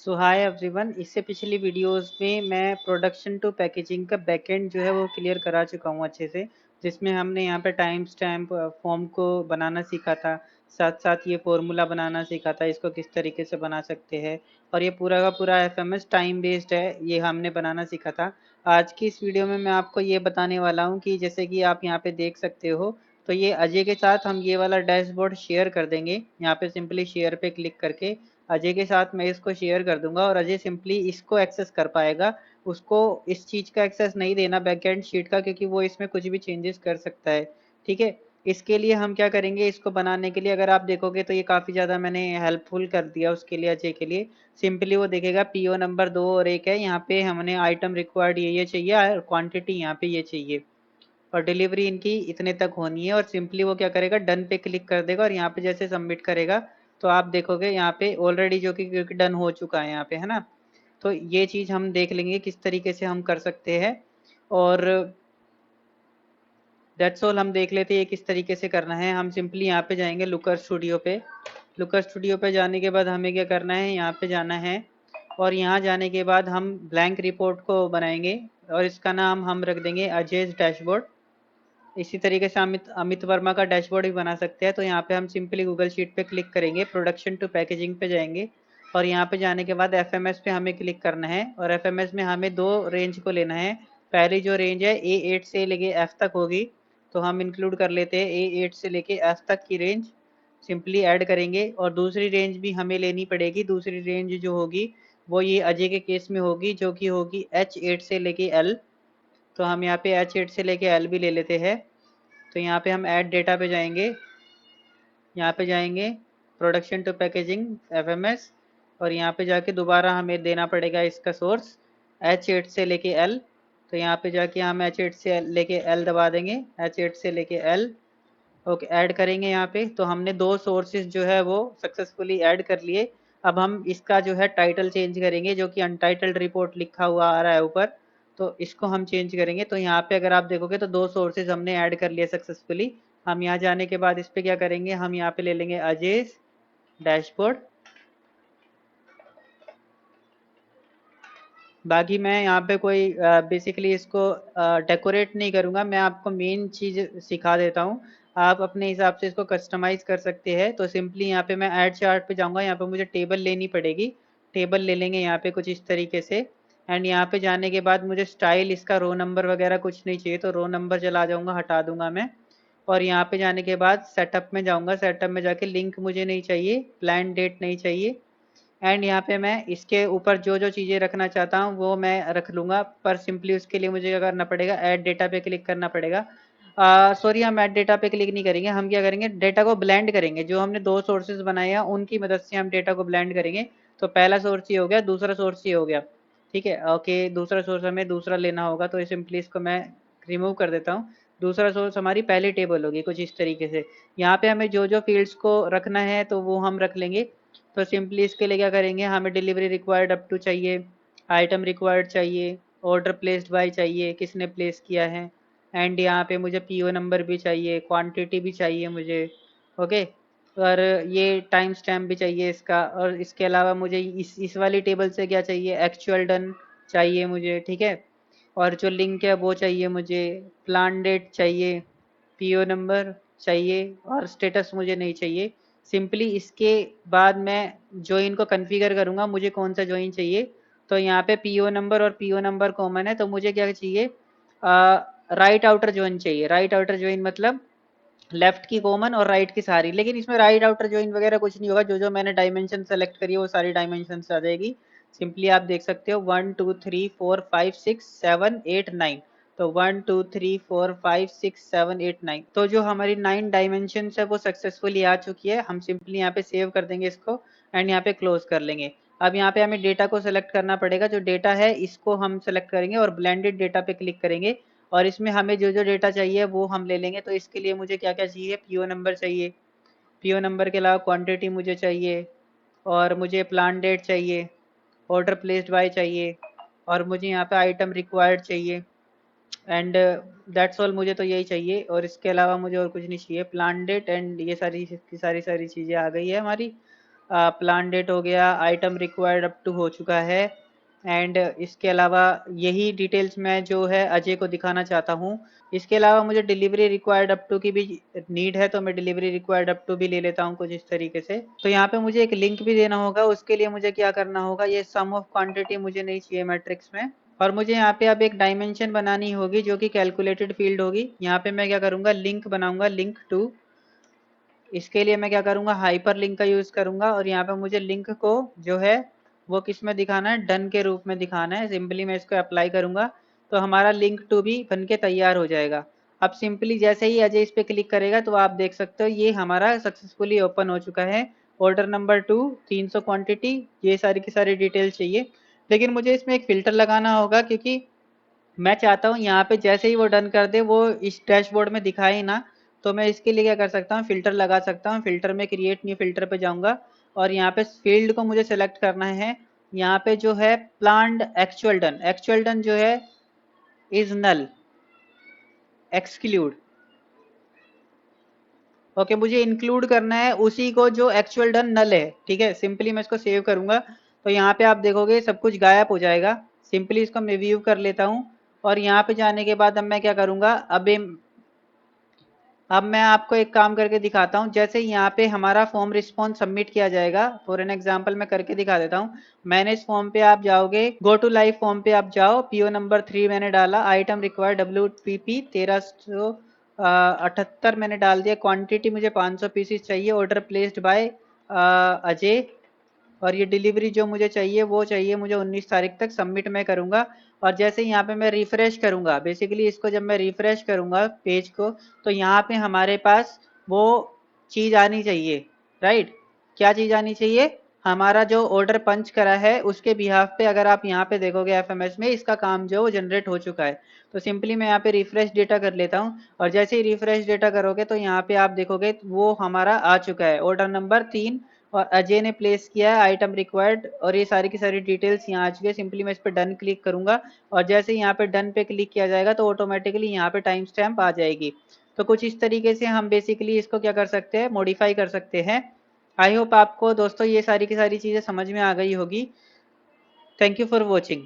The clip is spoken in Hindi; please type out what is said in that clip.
सो हाय एवरीवन। इससे पिछली वीडियोस में मैं प्रोडक्शन टू पैकेजिंग का बैकएंड जो है वो क्लियर करा चुका हूँ अच्छे से, जिसमें हमने यहाँ पे टाइम स्टैम्प फॉर्म को बनाना सीखा था। साथ साथ ये फॉर्मूला बनाना सीखा था, इसको किस तरीके से बना सकते हैं। और ये पूरा का पूरा एफएमएस टाइम बेस्ड है, ये हमने बनाना सीखा था। आज की इस वीडियो में मैं आपको ये बताने वाला हूँ कि जैसे कि आप यहाँ पे देख सकते हो, तो ये अजय के साथ हम ये वाला डैशबोर्ड शेयर कर देंगे। यहाँ पे सिंपली शेयर पे क्लिक करके अजय के साथ मैं इसको शेयर कर दूंगा और अजय सिंपली इसको एक्सेस कर पाएगा। उसको इस चीज का एक्सेस नहीं देना बैकएंड शीट का, क्योंकि वो इसमें कुछ भी चेंजेस कर सकता है। ठीक है। इसके लिए हम क्या करेंगे, इसको बनाने के लिए अगर आप देखोगे तो ये काफी ज्यादा मैंने हेल्पफुल कर दिया उसके लिए, अजय के लिए। सिंपली वो देखेगा पीओ नंबर 2 और 1 है, यहाँ पे हमने आइटम रिक्वायर्ड ये चाहिए और क्वांटिटी यहाँ पे ये चाहिए और डिलीवरी इनकी इतने तक होनी है। और सिंपली वो क्या करेगा, डन पे क्लिक कर देगा और यहाँ पे जैसे सबमिट करेगा तो आप देखोगे यहाँ पे ऑलरेडी जो कि क्योंकि डन हो चुका है यहाँ पे, है ना। तो ये चीज हम देख लेंगे किस तरीके से हम कर सकते हैं। और दैट्स ऑल, हम देख लेते हैं ये किस तरीके से करना है। हम सिंपली यहाँ पे जाएंगे लुकर स्टूडियो पे। लुकर स्टूडियो पे जाने के बाद हमें क्या करना है, यहाँ पे जाना है और यहाँ जाने के बाद हम ब्लैंक रिपोर्ट को बनाएंगे और इसका नाम हम रख देंगे अजय डैशबोर्ड। इसी तरीके से अमित अमित वर्मा का डैशबोर्ड भी बना सकते हैं। तो यहाँ पे हम सिंपली गूगल शीट पे क्लिक करेंगे, प्रोडक्शन टू पैकेजिंग पे जाएंगे और यहाँ पे जाने के बाद एफएमएस पे हमें क्लिक करना है और एफएमएस में हमें दो रेंज को लेना है। पहली जो रेंज है A8 से लेके F तक होगी, तो हम इंक्लूड कर लेते हैं A8 से लेके F तक की रेंज सिंपली ऐड करेंगे। और दूसरी रेंज भी हमें लेनी पड़ेगी। दूसरी रेंज जो होगी वो ये अजय के केस में होगी, जो कि होगी H8 से लेके L। तो हम यहाँ पे H8 से लेके L भी ले लेते हैं। तो यहाँ पे हम ऐड डेटा पे जाएंगे, यहाँ पे जाएंगे प्रोडक्शन टू पैकेजिंग एफएमएस और यहाँ पे जाके दोबारा हमें देना पड़ेगा इसका सोर्स H8 से लेके L। तो यहाँ पे जाके हम H8 से लेके L दबा देंगे, H8 से लेके L। ओके, ऐड करेंगे यहाँ पे। तो हमने दो सोर्सेज जो है वो सक्सेसफुली ऐड कर लिए। अब हम इसका जो है टाइटल चेंज करेंगे, जो कि अनटाइटल्ड रिपोर्ट लिखा हुआ आ रहा है ऊपर, तो इसको हम चेंज करेंगे। तो यहाँ पे अगर आप देखोगे तो दो सोर्सेज हमने ऐड कर लिए सक्सेसफुली। हम यहाँ जाने के बाद इस पे क्या करेंगे, हम यहाँ पे ले लेंगे अजय डैशबोर्ड। बाकी मैं यहाँ पे कोई बेसिकली इसको डेकोरेट नहीं करूँगा, मैं आपको मेन चीज़ सिखा देता हूँ। आप अपने हिसाब से इसको कस्टमाइज कर सकते हैं। तो सिंपली यहाँ पे मैं ऐड चार्ट पे जाऊँगा, यहाँ पे मुझे टेबल लेनी पड़ेगी। टेबल ले लेंगे यहाँ पे कुछ इस तरीके से। एंड यहाँ पे जाने के बाद मुझे स्टाइल इसका रो नंबर वगैरह कुछ नहीं चाहिए, तो रो नंबर चला जाऊँगा, हटा दूंगा मैं। और यहाँ पे जाने के बाद सेटअप में जाऊँगा, सेटअप में जाके लिंक मुझे नहीं चाहिए, प्लान डेट नहीं चाहिए। एंड यहाँ पे मैं इसके ऊपर जो जो चीज़ें रखना चाहता हूँ वो मैं रख लूँगा, पर सिंपली उसके लिए मुझे क्या करना पड़ेगा, ऐड डेटा पे क्लिक करना पड़ेगा। सॉरी, हम ऐड डेटा पे क्लिक नहीं करेंगे, हम क्या करेंगे, डेटा को ब्लेंड करेंगे। जो हमने दो सोर्सेज बनाए हैं उनकी मदद से हम डेटा को ब्लेंड करेंगे। तो पहला सोर्स ये हो गया, दूसरा सोर्स ये हो गया। ठीक है, ओके, दूसरा सोर्स हमें दूसरा लेना होगा, तो सिंपली इसको मैं रिमूव कर देता हूँ। दूसरा सोर्स हमारी पहली टेबल होगी कुछ इस तरीके से। यहाँ पे हमें जो जो फील्ड्स को रखना है तो वो हम रख लेंगे। तो सिंपली इसके लिए क्या करेंगे, हमें डिलीवरी रिक्वायर्ड अप टू चाहिए, आइटम रिक्वायर्ड चाहिए, ऑर्डर प्लेस्ड बाय चाहिए, किसने प्लेस किया है। एंड यहाँ पे मुझे पीओ नंबर भी चाहिए, क्वांटिटी भी चाहिए मुझे। ओके, और ये टाइम स्टैम्प भी चाहिए इसका। और इसके अलावा मुझे इस वाली टेबल से क्या चाहिए, एक्चुअल डन चाहिए मुझे। ठीक है, और जो लिंक है वो चाहिए मुझे, प्लान डेट चाहिए, पीओ नंबर चाहिए और स्टेटस मुझे नहीं चाहिए। सिंपली इसके बाद मैं जॉइन को कॉन्फ़िगर करूंगा, मुझे कौन सा जॉइन चाहिए। तो यहाँ पे पीओ नंबर और पीओ नंबर कॉमन है, तो मुझे क्या चाहिए, राइट आउटर जॉइन चाहिए। राइट आउटर जॉइन मतलब लेफ्ट की कॉमन और राइट की सारी, लेकिन इसमें राइट आउटर जॉइन वगैरह कुछ नहीं होगा। जो जो मैंने डायमेंशन सेलेक्ट करी है वो सारी डायमेंशन आ जाएगी। सिंपली आप देख सकते हो 1 2 3 4 5 6 7 8 9। तो 1 2 3 4 5 6 7 8 9, तो जो हमारी 9 डायमेंशन है वो सक्सेसफुली आ चुकी है। हम सिंपली यहाँ पे सेव कर देंगे इसको एंड यहाँ पे क्लोज कर लेंगे। अब यहाँ पे हमें डेटा को सिलेक्ट करना पड़ेगा, जो डेटा है इसको हम सेलेक्ट करेंगे और ब्लेंडेड डेटा पे क्लिक करेंगे। और इसमें हमें जो जो डेटा चाहिए वो हम ले लेंगे। तो इसके लिए मुझे क्या क्या चाहिए, पीओ नंबर चाहिए, पीओ नंबर के अलावा क्वांटिटी मुझे चाहिए, और मुझे प्लान डेट चाहिए, ऑर्डर प्लेस्ड बाय चाहिए, और मुझे यहाँ पे आइटम रिक्वायर्ड चाहिए। एंड दैट्स ऑल, मुझे तो यही चाहिए और इसके अलावा मुझे और कुछ नहीं चाहिए। प्लान डेट एंड ये सारी सारी चीज़ें आ गई है हमारी। प्लान डेट हो गया, आइटम रिक्वायर्ड अप टू हो चुका है। एंड इसके अलावा यही डिटेल्स मैं जो है अजय को दिखाना चाहता हूँ। इसके अलावा मुझे डिलीवरी रिक्वायर्ड अप टू की भी नीड है, तो मैं डिलीवरी रिक्वायर्ड अप टू भी ले लेता हूँ कुछ इस तरीके से। तो यहाँ पे मुझे एक लिंक भी देना होगा, उसके लिए मुझे क्या करना होगा, ये सम ऑफ क्वांटिटी मुझे नहीं चाहिए मैट्रिक्स में। और मुझे यहाँ पे अब एक डायमेंशन बनानी होगी जो कि कैलकुलेटेड फील्ड होगी। यहाँ पे मैं क्या करूँगा, लिंक बनाऊंगा, लिंक टू। इसके लिए मैं क्या करूँगा, हाइपर लिंक का यूज़ करूँगा। और यहाँ पे मुझे लिंक को जो है वो किस में दिखाना है, डन के रूप में दिखाना है। सिंपली मैं इसको अप्लाई करूँगा तो हमारा लिंक टू भी बन के तैयार हो जाएगा। अब सिंपली जैसे ही अजय इस पर क्लिक करेगा तो आप देख सकते हो ये हमारा सक्सेसफुली ओपन हो चुका है। ऑर्डर नंबर 2, 300 क्वांटिटी, ये सारी की सारी डिटेल चाहिए। लेकिन मुझे इसमें एक फ़िल्टर लगाना होगा, क्योंकि मैं चाहता हूँ यहाँ पे जैसे ही वो डन कर दे वो इस डैशबोर्ड में दिखाए ही ना। तो मैं इसके लिए क्या कर सकता हूँ, फिल्टर लगा सकता हूँ। फिल्टर में क्रिएट न्यू फिल्टर पे जाऊंगा और यहाँ पे फील्ड को मुझे सेलेक्ट करना है। यहाँ पे जो है प्लान्ड एक्चुअल डन जो है इज नल, एक्सक्लूड। ओके, मुझे इंक्लूड करना है उसी को जो एक्चुअल डन नल है। ठीक है, सिंपली मैं इसको सेव करूंगा तो यहाँ पे आप देखोगे सब कुछ गायब हो जाएगा। सिंपली इसको मैं व्यू कर लेता हूँ। और यहाँ पे जाने के बाद अब मैं क्या करूंगा, अब मैं आपको एक काम करके दिखाता हूँ। जैसे यहाँ पे हमारा फॉर्म रिस्पॉन्स सबमिट किया जाएगा, फॉर एन एग्जांपल मैं करके दिखा देता हूँ। मैनेज फॉर्म पे आप जाओगे, गो टू लाइव फॉर्म पे आप जाओ, पीओ नंबर 3 मैंने डाला, आइटम रिक्वायर्ड WPP 1378 मैंने डाल दिया, क्वांटिटी मुझे 500 पीसीस चाहिए, ऑर्डर प्लेस्ड बाय अजय। और ये डिलीवरी जो मुझे चाहिए वो चाहिए मुझे 19 तारीख तक, सबमिट मैं करूंगा। और जैसे यहाँ पे मैं रिफ्रेश करूंगा, बेसिकली इसको जब मैं रिफ्रेश करूंगा पेज को, तो यहाँ पे हमारे पास वो चीज आनी चाहिए, राइट। क्या चीज आनी चाहिए, हमारा जो ऑर्डर पंच करा है उसके बिहाफ पे अगर आप यहाँ पे देखोगे एफएमएस में, इसका काम जो वो जनरेट हो चुका है। तो सिंपली मैं यहाँ पे रिफ्रेश डेटा कर लेता हूँ। और जैसे ही रिफ्रेश डेटा करोगे तो यहाँ पे आप देखोगे वो हमारा आ चुका है, ऑर्डर नंबर 3, और अजय ने प्लेस किया है, आइटम रिक्वायर्ड, और ये सारी की सारी डिटेल्स यहाँ आ चुकी है। सिंपली मैं इस पर डन क्लिक करूंगा और जैसे यहाँ पे डन पे क्लिक किया जाएगा तो ऑटोमेटिकली यहाँ पे टाइम स्टैम्प आ जाएगी। तो कुछ इस तरीके से हम बेसिकली इसको क्या कर सकते हैं, मॉडिफाई कर सकते हैं। आई होप आपको दोस्तों ये सारी की सारी चीज़ें समझ में आ गई होगी। Thank you for watching.